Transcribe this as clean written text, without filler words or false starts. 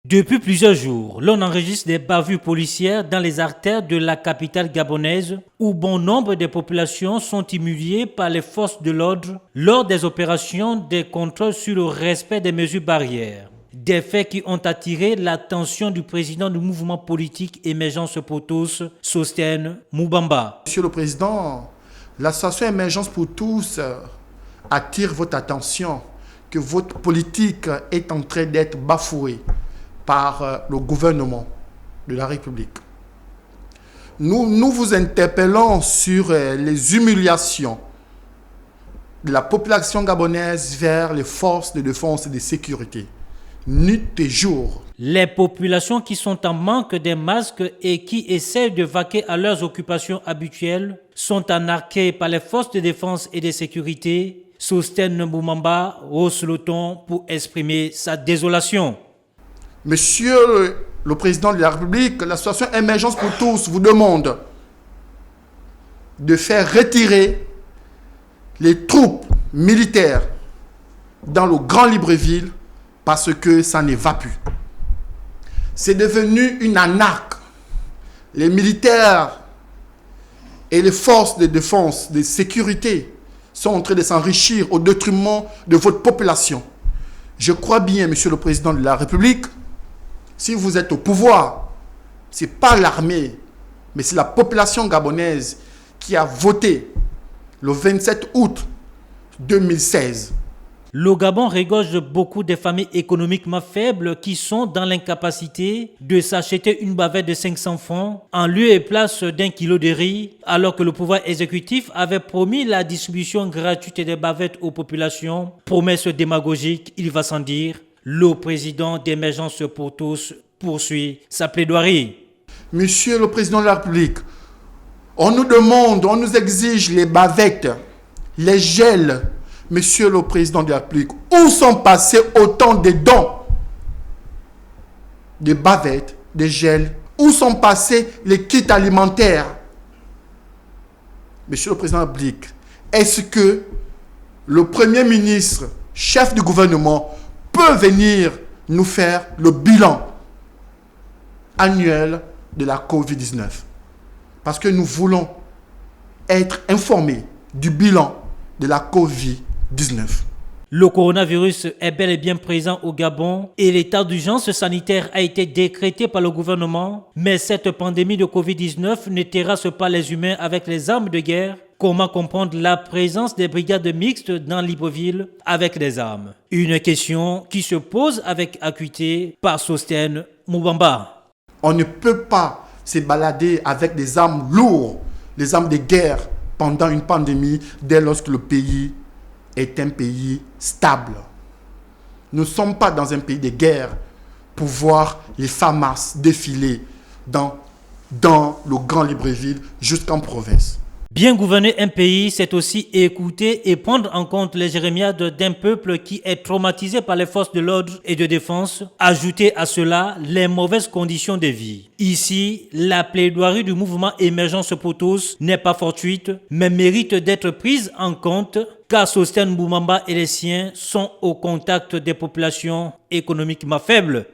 Depuis plusieurs jours, l'on enregistre des bavures policières dans les artères de la capitale gabonaise où bon nombre de populations sont humiliées par les forces de l'ordre lors des opérations de contrôle sur le respect des mesures barrières. Des faits qui ont attiré l'attention du président du mouvement politique Émergence pour tous, Sostène Moubamba. Monsieur le Président, l'association Émergence pour tous attire votre attention que votre politique est en train d'être bafouée par le gouvernement de la République. Nous vous interpellons sur les humiliations de la population gabonaise vers les forces de défense et de sécurité, nuit et jour. Les populations qui sont en manque des masques et qui essaient de vaquer à leurs occupations habituelles sont arnaquées par les forces de défense et de sécurité. Sostène Moubamba hausse le ton pour exprimer sa désolation. Monsieur le Président de la République, l'association Émergence pour tous vous demande de faire retirer les troupes militaires dans le Grand Libreville parce que ça ne va plus. C'est devenu une arnaque. Les militaires et les forces de défense, de sécurité sont en train de s'enrichir au détriment de votre population. Je crois bien, Monsieur le Président de la République, si vous êtes au pouvoir, ce n'est pas l'armée, mais c'est la population gabonaise qui a voté le 27 août 2016. Le Gabon regorge beaucoup de familles économiquement faibles qui sont dans l'incapacité de s'acheter une bavette de 500 francs en lieu et place d'un kilo de riz, alors que le pouvoir exécutif avait promis la distribution gratuite des bavettes aux populations. Promesse démagogique, il va sans dire. Le président d'Émergence pour tous poursuit sa plaidoirie. Monsieur le Président de la République, on nous demande, on nous exige les bavettes, les gels. Monsieur le Président de la République, où sont passés autant de dons de bavettes, de gels? Où sont passés les kits alimentaires? Monsieur le Président de la République, est-ce que le Premier ministre, chef du gouvernement, peut venir nous faire le bilan annuel de la COVID-19? Parce que nous voulons être informés du bilan de la COVID-19. Le coronavirus est bel et bien présent au Gabon et l'état d'urgence sanitaire a été décrété par le gouvernement. Mais cette pandémie de Covid-19 ne terrasse pas les humains avec les armes de guerre. Comment comprendre la présence des brigades mixtes dans Libreville avec des armes? Une question qui se pose avec acuité par Sostène Moubamba. On ne peut pas se balader avec des armes lourdes, des armes de guerre pendant une pandémie dès lors que le pays est un pays stable. Nous ne sommes pas dans un pays de guerre pour voir les FAMAS défiler dans le Grand Libreville jusqu'en province. Bien gouverner un pays, c'est aussi écouter et prendre en compte les jérémiades d'un peuple qui est traumatisé par les forces de l'ordre et de défense. Ajouter à cela les mauvaises conditions de vie. Ici, la plaidoirie du mouvement Émergence pour tous n'est pas fortuite, mais mérite d'être prise en compte car Sostène Moubamba et les siens sont au contact des populations économiquement faibles.